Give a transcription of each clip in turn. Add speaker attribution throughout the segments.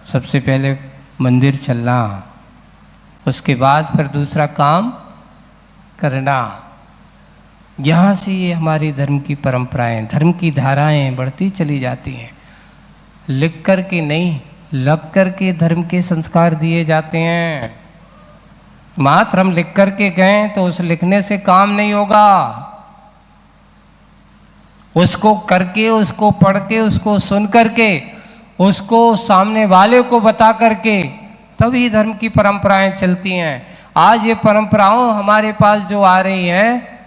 Speaker 1: सबसे पहले मंदिर चलना, उसके बाद फिर दूसरा काम करना। यहाँ से ये हमारी धर्म की परंपराएं, धर्म की धाराएं बढ़ती चली जाती हैं। लिख कर के नहीं, लग कर के धर्म के संस्कार दिए जाते हैं। मात्र हम लिख कर के गए तो उस लिखने से काम नहीं होगा, उसको करके, उसको पढ़ के, उसको सुन करके, उसको सामने वाले को बता करके तभी धर्म की परंपराएं चलती हैं। आज ये परंपराओं हमारे पास जो आ रही हैं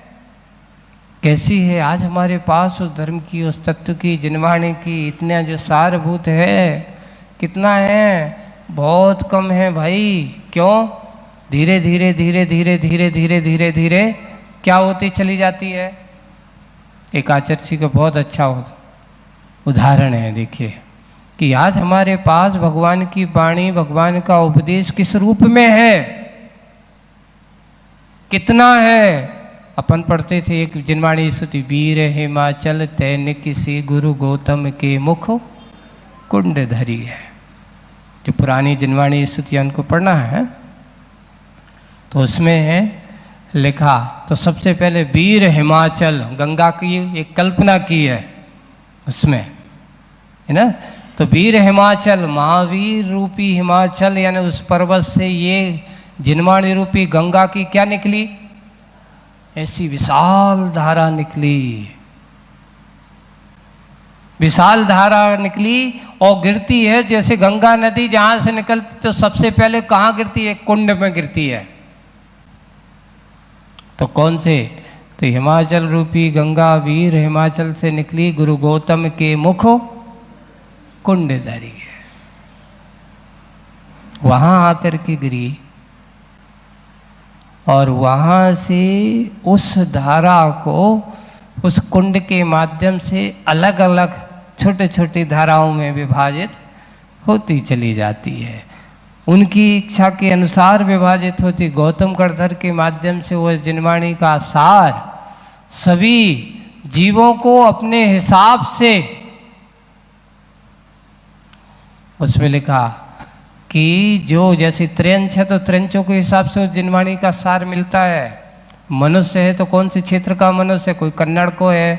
Speaker 1: कैसी है? आज हमारे पास उस धर्म की, उस तत्व की, जिनवाणी की इतना जो सारभूत है, कितना है? बहुत कम है भाई। क्यों? धीरे धीरे धीरे धीरे धीरे धीरे धीरे धीरे क्या होती चली जाती है। एक आचार्य जी का बहुत अच्छा उदाहरण है, देखिए कि आज हमारे पास भगवान की वाणी, भगवान का उपदेश किस रूप में है, कितना है। अपन पढ़ते थे एक जिनवाणी स्तुति, वीर हिमाचल तैनिक सी गुरु गौतम के मुख कुंड धरी है। जो पुरानी जिनवाणी स्तुतियां उनको पढ़ना है तो उसमें है लिखा, तो सबसे पहले वीर हिमाचल, गंगा की एक कल्पना की है उसमें, है ना। तो वीर हिमाचल, महावीर रूपी हिमाचल, यानी उस पर्वत से ये जिनवाणी रूपी गंगा की क्या निकली? ऐसी विशाल धारा निकली, विशाल धारा निकली और गिरती है जैसे गंगा नदी जहां से निकलती तो सबसे पहले कहाँ गिरती है? कुंड में गिरती है। तो कौन से? तो हिमाचल रूपी गंगा वीर हिमाचल से निकली, गुरु गौतम के मुख कुंड धरी है। वहां आकर के गिरी और वहां से उस धारा को उस कुंड के माध्यम से अलग अलग छोटे छोटी धाराओं में विभाजित होती चली जाती है। उनकी इच्छा के अनुसार विभाजित होती। गौतम गढ़धर के माध्यम से वह जिनवाणी का सार सभी जीवों को अपने हिसाब से उसमें लिखा कि जो जैसे त्रिंच है तो त्रिंचों के हिसाब से उस जिनवाणी का सार मिलता है। मनुष्य है तो कौन से क्षेत्र का मनुष्य? कोई कन्नड़ को है,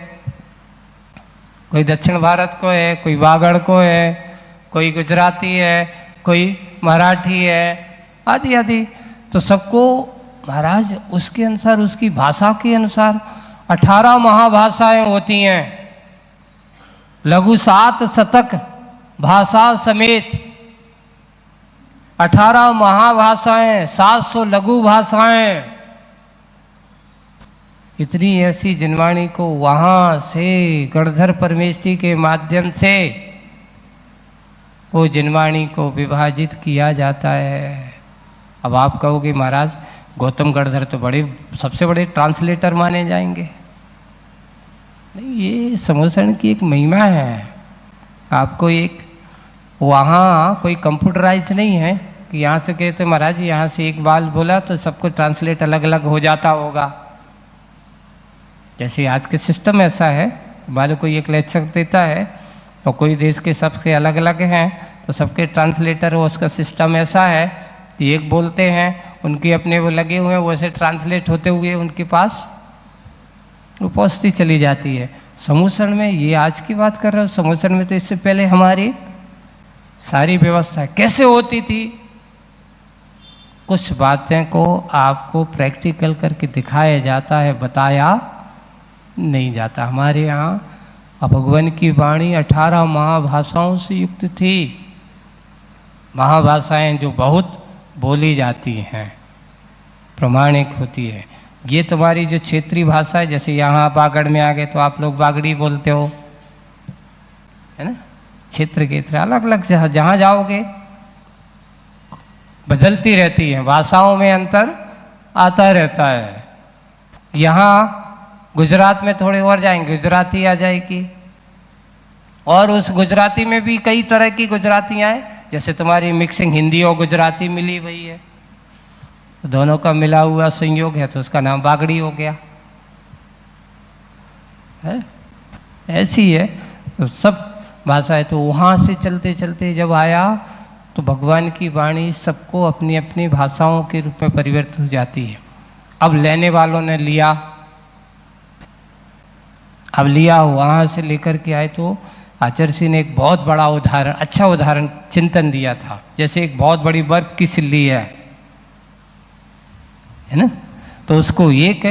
Speaker 1: कोई दक्षिण भारत को है, कोई वागड़ को है, कोई गुजराती है, कोई मराठी है, आदि आदि। तो सबको महाराज उसके अनुसार, उसकी भाषा के अनुसार 18 महाभाषाएं होती हैं, लघु 7 शतक भाषा समेत 18 महाभाषाएं, 700 लघु भाषाएं। इतनी ऐसी जिनवाणी को वहां से गढ़धर परमेष्ठी के माध्यम से वो जिनवाणी को विभाजित किया जाता है। अब आप कहोगे महाराज गौतम गढ़धर तो बड़े, सबसे बड़े ट्रांसलेटर माने जाएंगे। नहीं, ये समुद्र की एक महिमा है। आपको एक वहाँ कोई कंप्यूटराइज नहीं है कि यहाँ से कहते महाराज यहाँ से एक बाल बोला तो सबको ट्रांसलेट अलग अलग हो जाता होगा। जैसे आज के सिस्टम ऐसा है, बाल कोई एक लेक्चर देता है और कोई देश के सबके अलग अलग हैं तो सबके ट्रांसलेटर हो, उसका सिस्टम ऐसा है कि एक बोलते हैं, उनके अपने वो लगे हुए हैं, वैसे ट्रांसलेट होते हुए उनके पास वो पहुँचती चली जाती है। समुद्र में, ये आज की बात कर रहे हो, समुद्र में तो इससे पहले हमारी सारी व्यवस्था कैसे होती थी। कुछ बातें को आपको प्रैक्टिकल करके दिखाया जाता है, बताया नहीं जाता। हमारे यहाँ भगवान की वाणी 18 महाभाषाओं से युक्त थी। महाभाषाएं जो बहुत बोली जाती हैं, प्रमाणिक होती है। ये तुम्हारी जो क्षेत्रीय भाषा है, जैसे यहाँ बागड़ में आ गए तो आप लोग बागड़ी बोलते हो, है ना। क्षेत्र के तरह अलग अलग जहाँ जाओगे बदलती रहती है, भाषाओं में अंतर आता रहता है। यहाँ गुजरात में थोड़े और जाएंगे गुजराती आ जाएगी, और उस गुजराती में भी कई तरह की गुजरातियाँ हैं। जैसे तुम्हारी मिक्सिंग हिंदी और गुजराती मिली हुई है, तो दोनों का मिला हुआ संयोग है तो उसका नाम बागड़ी हो गया है। ऐसी है तो सब भाषा है। तो वहाँ से चलते चलते जब आया तो भगवान की वाणी सबको अपनी अपनी भाषाओं के रूप में परिवर्तित हो जाती है। अब लेने वालों ने लिया, अब लिया, वहाँ से लेकर के आए तो आचार्य जी ने एक बहुत बड़ा उदाहरण, अच्छा उदाहरण चिंतन दिया था। जैसे एक बहुत बड़ी बर्फ की सिल्ली है ना, तो उसको एक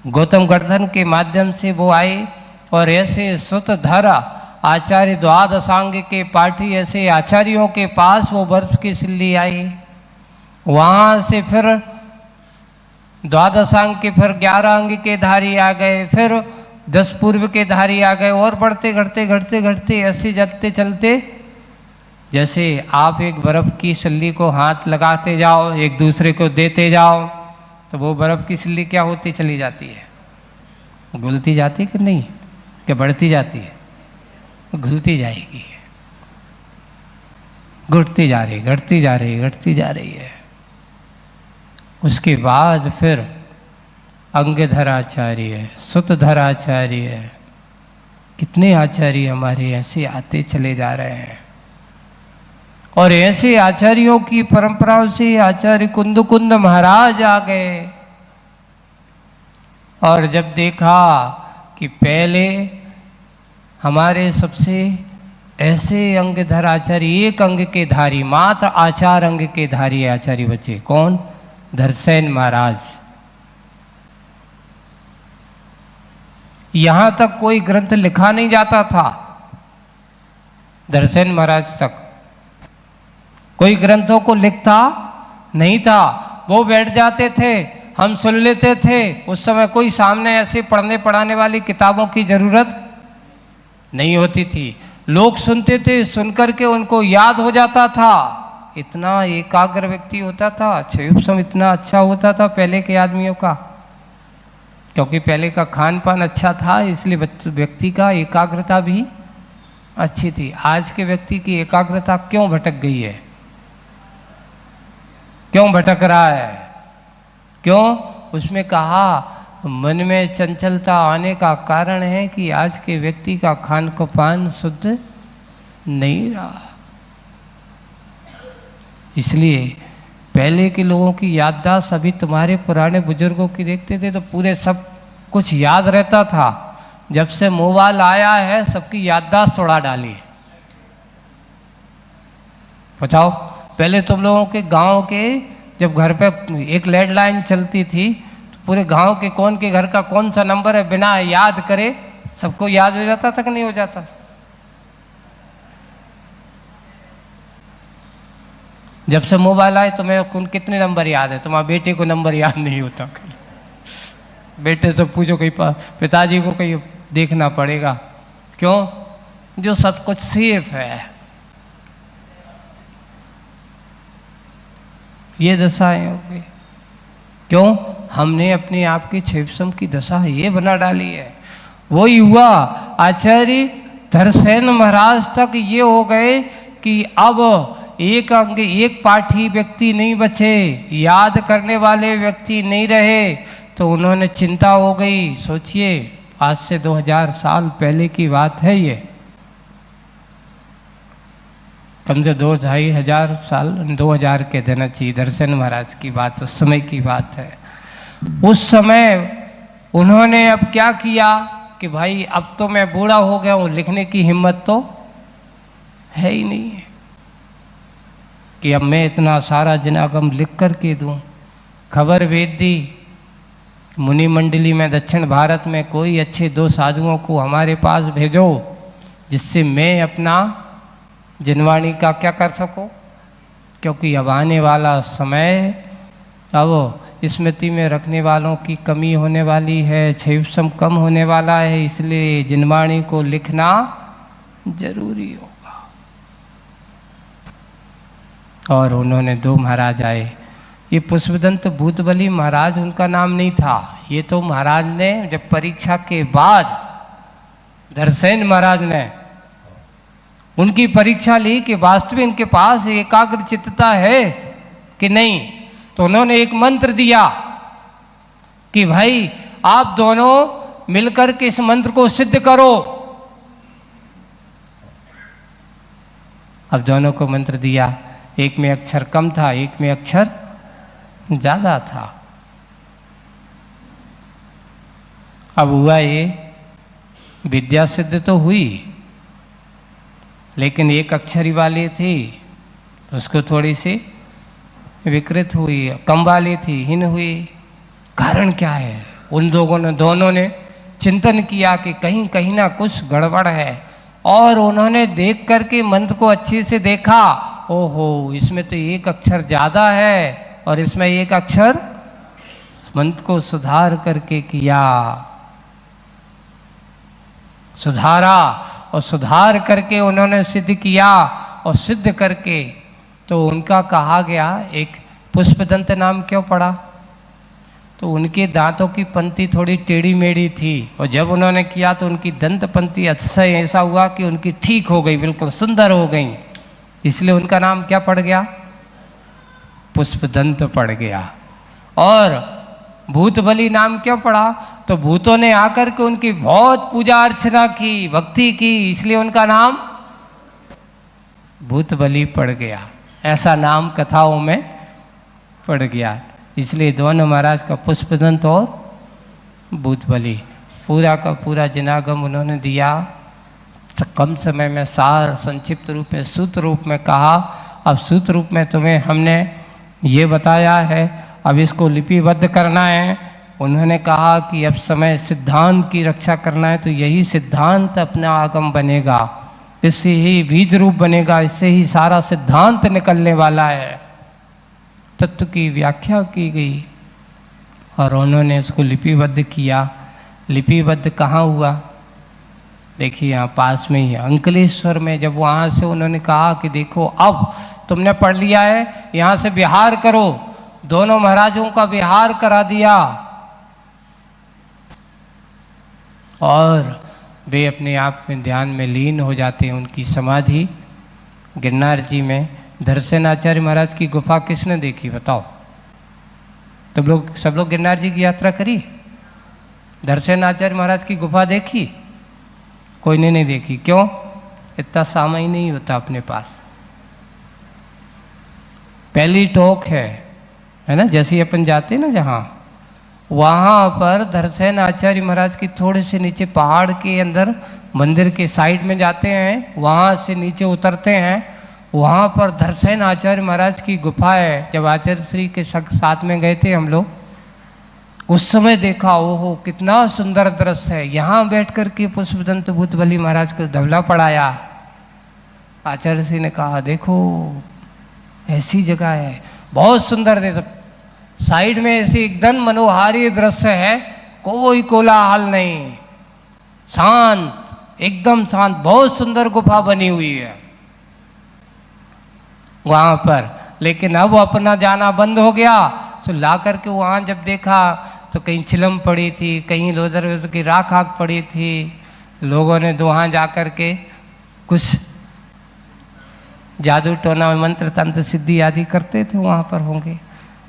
Speaker 1: गौतम गर्दन के माध्यम से वो आए और ऐसे सुत धारा आचार्य द्वादशांग के पाठी ऐसे आचार्यों के पास वो बर्फ की सिल्ली आई। वहाँ से फिर द्वादशांग के फिर 11 अंग के धारी आ गए, फिर 10 पूर्व के धारी आ गए, और बढ़ते घटते घटते घटते ऐसे चलते चलते जैसे आप एक बर्फ की सिल्ली को हाथ लगाते जाओ, एक दूसरे को देते जाओ, तो वो बर्फ की सिल्ली क्या होती चली जाती है? घुलती जाती कि नहीं, क्या बढ़ती जाती है? घुलती जाएगी, घुटती जा रही, घटती जा रही, घटती जा रही है। उसके बाद फिर अंगधर आचार्य, सुतधर आचार्य, कितने आचार्य हमारे ऐसे आते चले जा रहे हैं। और ऐसे आचार्यों की परंपराओं से आचार्य कुंद महाराज आ गए। और जब देखा कि पहले हमारे सबसे ऐसे अंगधर आचार्य, एक अंग के धारी, मात्र आचार अंग के धारी आचार्य बचे, कौन? धरसेन महाराज। यहां तक कोई ग्रंथ लिखा नहीं जाता था, धरसेन महाराज तक कोई ग्रंथों को लिखता नहीं था। वो बैठ जाते थे, हम सुन लेते थे। उस समय कोई सामने ऐसे पढ़ने पढ़ाने वाली किताबों की जरूरत नहीं होती थी। लोग सुनते थे, सुनकर के उनको याद हो जाता था। इतना एकाग्र व्यक्ति होता था, क्षयोपशम इतना अच्छा होता था पहले के आदमियों का, क्योंकि पहले का खान पान अच्छा था, इसलिए व्यक्ति का एकाग्रता भी अच्छी थी। आज के व्यक्ति की एकाग्रता क्यों भटक गई है? क्यों भटक रहा है? क्यों? उसमें कहा मन में चंचलता आने का कारण है कि आज के व्यक्ति का खान पान शुद्ध नहीं रहा। इसलिए पहले के लोगों की याददाश्त, अभी तुम्हारे पुराने बुजुर्गों की देखते थे तो पूरे सब कुछ याद रहता था। जब से मोबाइल आया है सबकी याददाश्त तोड़ा डाली है। बताओ, पहले तुम लोगों के गांव के जब घर पे एक लैंडलाइन चलती थी तो पूरे गांव के कौन के घर का कौन सा नंबर है बिना याद करे सबको याद हो जाता था कि नहीं हो जाता? जब से मोबाइल आए तो मेरे को कितने नंबर याद है? तुम्हारे बेटे को नंबर याद नहीं होता। बेटे से पूछो, कहीं पिताजी को कहीं देखना पड़ेगा। क्यों? जो सब कुछ सेफ है। ये दशाएं हो गई। क्यों? हमने अपने आप की क्षयोपशम की दशा ये बना डाली है। वही हुआ आचार्य धरसेन महाराज तक ये हो गए कि अब एक अंग, एक पाठी व्यक्ति नहीं बचे, याद करने वाले व्यक्ति नहीं रहे। तो उन्होंने चिंता हो गई। सोचिए, आज से 2000 साल पहले की बात है ये, कम से 2-2,500 साल, 2000 के देना चाहिए। दर्शन महाराज की बात उस समय की बात है। उस समय उन्होंने अब क्या किया कि भाई अब तो मैं बूढ़ा हो गया हूँ, लिखने की हिम्मत तो है ही नहीं है कि अब मैं इतना सारा जनागम लिख कर के दूँ। खबर भेज दी मुनि मंडली में, दक्षिण भारत में कोई अच्छे 2 साधुओं को हमारे पास भेजो जिससे मैं अपना जिनवाणी का क्या कर सकूं, क्योंकि अब आने वाला समय, अब स्मृति में रखने वालों की कमी होने वाली है, क्षयोपशम कम होने वाला है, इसलिए जिनवाणी को लिखना जरूरी होगा। और उन्होंने 2 महाराज आए। ये पुष्पदंत भूतबली महाराज उनका नाम नहीं था। ये तो महाराज ने जब परीक्षा के बाद धरसेन महाराज ने उनकी परीक्षा ली कि वास्तविक इनके पास एकाग्र चित्तता है कि नहीं, तो उन्होंने एक मंत्र दिया कि भाई आप दोनों मिलकर के इस मंत्र को सिद्ध करो। अब दोनों को मंत्र दिया एक में अक्षर कम था, एक में अक्षर ज़्यादा था। अब हुआ ये, विद्या सिद्ध तो हुई, लेकिन एक अक्षरी वाली थी तो उसको थोड़ी सी विकृत हुई, कम वाली थी हीन हुई। कारण क्या है? उन दोनों ने चिंतन किया कि कहीं कहीं ना कुछ गड़बड़ है, और उन्होंने देख करके मंत्र को अच्छे से देखा, ओहो इसमें तो एक अक्षर ज़्यादा है और इसमें एक अक्षर, मंत्र को सुधार करके किया, सुधारा, और सुधार करके उन्होंने सिद्ध किया, और सिद्ध करके तो उनका कहा गया, एक पुष्पदंत नाम क्यों पड़ा? तो उनके दांतों की पंक्ति थोड़ी टेढ़ी मेढ़ी थी, और जब उन्होंने किया तो उनकी दंत पंक्ति अच्छा ऐसा हुआ कि उनकी ठीक हो गई, बिल्कुल सुंदर हो गई, इसलिए उनका नाम क्या पड़ गया? पुष्पदंत पड़ गया। और भूतबली नाम क्यों पड़ा? तो भूतों ने आकर के उनकी बहुत पूजा अर्चना की, भक्ति की, इसलिए उनका नाम भूतबली पड़ गया। ऐसा नाम कथाओं में पड़ गया, इसलिए दोनों महाराज का पुष्पदंत और भूतबली पूरा का पूरा जिनागम उन्होंने दिया। कम समय में सार संक्षिप्त रूप में सूत्र रूप में कहा। अब सूत्र रूप में तुम्हें हमने ये बताया है, अब इसको लिपिबद्ध करना है। उन्होंने कहा कि अब समय सिद्धांत की रक्षा करना है, तो यही सिद्धांत अपना आगम बनेगा, इससे ही बीज रूप बनेगा, इससे ही सारा सिद्धांत निकलने वाला है। तत्व की व्याख्या की गई और उन्होंने उसको लिपिबद्ध किया। लिपिबद्ध कहाँ हुआ? देखिए यहाँ पास में ही अंकलेश्वर में। जब वहाँ से उन्होंने कहा कि देखो अब तुमने पढ़ लिया है, यहाँ से विहार करो, दोनों महाराजों का विहार करा दिया और वे अपने आप में ध्यान में लीन हो जाते हैं। उनकी समाधि गिरनार जी में। दर्शनाचार्य महाराज की गुफा किसने देखी बताओ? सब लोग गिरनार जी की यात्रा करी? दर्शनाचार्य महाराज की गुफा देखी? कोई ने नहीं देखी। क्यों? इतना समय नहीं होता अपने पास। पहली टोक है ना, जैसे अपन जाते हैं ना जहाँ, वहाँ पर दर्शन आचार्य महाराज की थोड़े से नीचे पहाड़ के अंदर मंदिर के साइड में जाते हैं, वहाँ से नीचे उतरते हैं, वहाँ पर दर्शन आचार्य महाराज की गुफा है। जब आचार्य श्री के साथ में गए थे हम लोग, उस समय देखा, ओहो कितना सुंदर दृश्य है। यहाँ बैठ कर के पुष्पदंत भूतबली महाराज को धवला पढ़ाया। आचार्य श्री ने कहा देखो ऐसी जगह है, बहुत सुंदर है, साइड में ऐसे एकदम मनोहारी दृश्य है, कोई कोलाहल नहीं, शांत, एकदम शांत, बहुत सुंदर गुफा बनी हुई है वहाँ पर। लेकिन अब अपना जाना बंद हो गया, तो ला करके वहाँ जब देखा तो कहीं चिलम पड़ी थी, कहीं लोदर की राख आग पड़ी थी। लोगों ने वहाँ जा कर के कुछ जादू टोना मंत्र तंत्र सिद्धि आदि करते थे, वहाँ पर होंगे।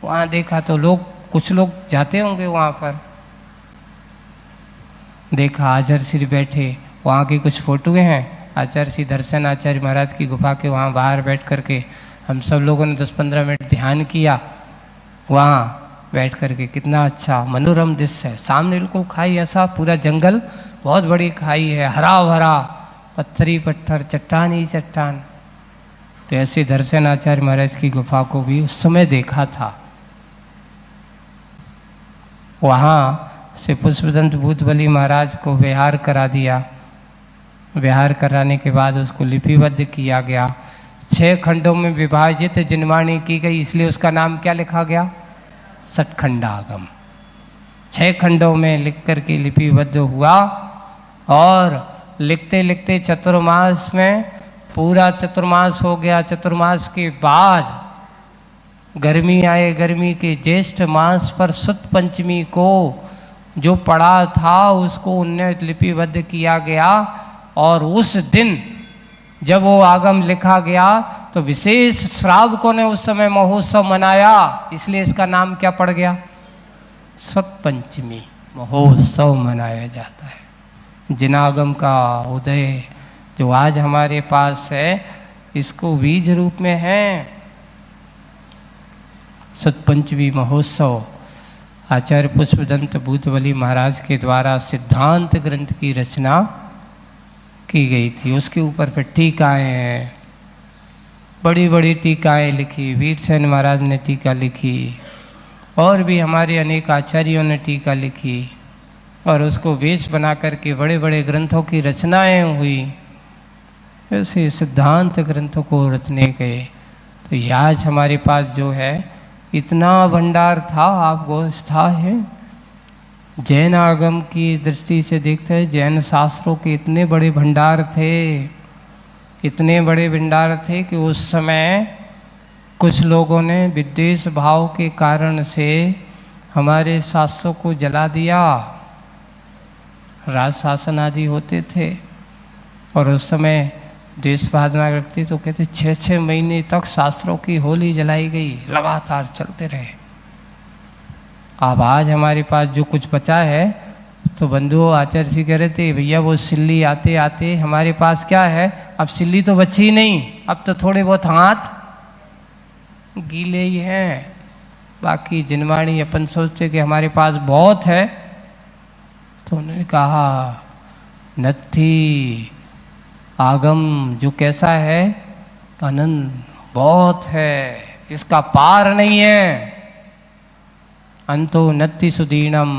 Speaker 1: वहाँ देखा तो कुछ लोग जाते होंगे वहाँ पर। देखा आचार्य श्री बैठे, वहाँ की कुछ फोटोएं हैं। आचार्य श्री दर्शन आचार्य महाराज की गुफा के वहाँ बाहर बैठ करके हम सब लोगों ने 10-15 मिनट ध्यान किया। वहाँ बैठ करके कितना अच्छा मनोरम दृश्य है। सामने बिल्कुल खाई, ऐसा पूरा जंगल, बहुत बड़ी खाई है, हरा भरा, पत्थरी पत्थर, चट्टान ही चट्टान। तो ऐसे दर्शन आचार्य महाराज की गुफा को भी उस समय देखा था। वहाँ से पुष्पदंत भूतबली महाराज को विहार करा दिया। विहार कराने के बाद उसको लिपिबद्ध किया गया, 6 खंडों में विभाजित जिनवाणी की गई, इसलिए उसका नाम क्या लिखा गया? सतखंडागम। 6 खंडों में लिख करके लिपिबद्ध हुआ। और लिखते लिखते चतुर्मास में पूरा चतुर्मास हो गया। चतुर्मास के बाद गर्मी आए, गर्मी के ज्येष्ठ मास पर सुत पंचमी को जो पड़ा था उसको उन्हें लिपिबद्ध किया गया। और उस दिन जब वो आगम लिखा गया तो विशेष श्रावकों ने उस समय महोत्सव मनाया, इसलिए इसका नाम क्या पड़ गया? सत पंचमी महोत्सव मनाया जाता है। जिनागम का उदय जो आज हमारे पास है, इसको बीज रूप में है, सतपंचमी महोत्सव आचार्य पुष्पदंत भूतबली महाराज के द्वारा सिद्धांत ग्रंथ की रचना की गई थी। उसके ऊपर फिर टीकाएँ हैं, बड़ी बड़ी टीकाएँ लिखी। वीरसेन महाराज ने टीका लिखी और भी हमारे अनेक आचार्यों ने टीका लिखी और उसको बेस बना करके बड़े बड़े ग्रंथों की रचनाएँ हुई। ऐसे सिद्धांत ग्रंथों को रचने गए। तो ये आज हमारे पास जो है इतना भंडार था, आप गोस्था है। जैन आगम की दृष्टि से देखते हैं, जैन शास्त्रों के इतने बड़े भंडार थे, इतने बड़े भंडार थे कि उस समय कुछ लोगों ने विद्वेष भाव के कारण से हमारे शास्त्रों को जला दिया। राज शासन आदि होते थे और उस समय देश भावना रखती तो कहते 6-6 महीने तक शास्त्रों की होली जलाई गई, लगातार चलते रहे। अब आज हमारे पास जो कुछ बचा है, तो बंधु आचार्य जी कह रहे थे भैया वो सिल्ली आते आते हमारे पास क्या है, अब सिल्ली तो बची ही नहीं, अब तो थोड़े बहुत हाथ गीले ही हैं। बाकी जिनवाणी अपन सोचते कि हमारे पास बहुत है, तो उन्होंने कहा नत्थी आगम जो कैसा है, अनंत बहुत है, इसका पार नहीं है। अंतो नत्ति सुदीनम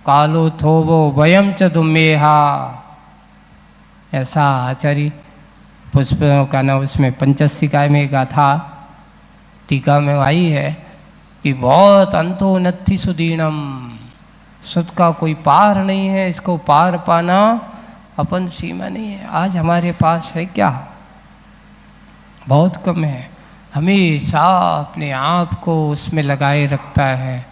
Speaker 1: कालो थोवो वयम च दुम्मेहा। ऐसा आचार्य पुष्प का नाम उसमें पंचस्तिकाय में गाथा टीका में आई है कि बहुत अंतो नत्थि सुदीनम, सुद का कोई पार नहीं है, इसको पार पाना अपन सीमा नहीं है। आज हमारे पास है क्या, बहुत कम है। हमेशा अपने आप को उसमें लगाए रखता है,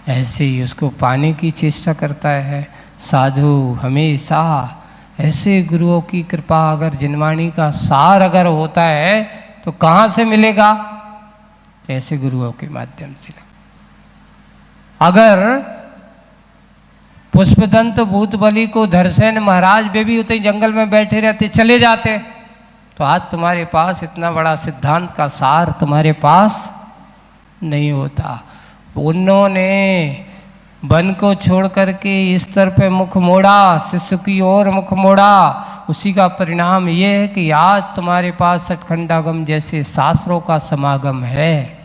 Speaker 1: ऐसे ही उसको पाने की चेष्टा करता है। साधु हमेशा ऐसे गुरुओं की कृपा, अगर जिनवाणी का सार अगर होता है तो कहाँ से मिलेगा, ऐसे गुरुओं के माध्यम से। अगर पुष्पदंत भूतबली को धरसेन महाराज वे भी होते ही जंगल में बैठे रहते, चले जाते, तो आज तुम्हारे पास इतना बड़ा सिद्धांत का सार तुम्हारे पास नहीं होता। उन्होंने वन को छोड़ करके इस तरफ मुख मोड़ा, शिष्य की ओर मुख मोड़ा, उसी का परिणाम ये है कि आज तुम्हारे पास सचखंडागम जैसे शास्त्रों का समागम है।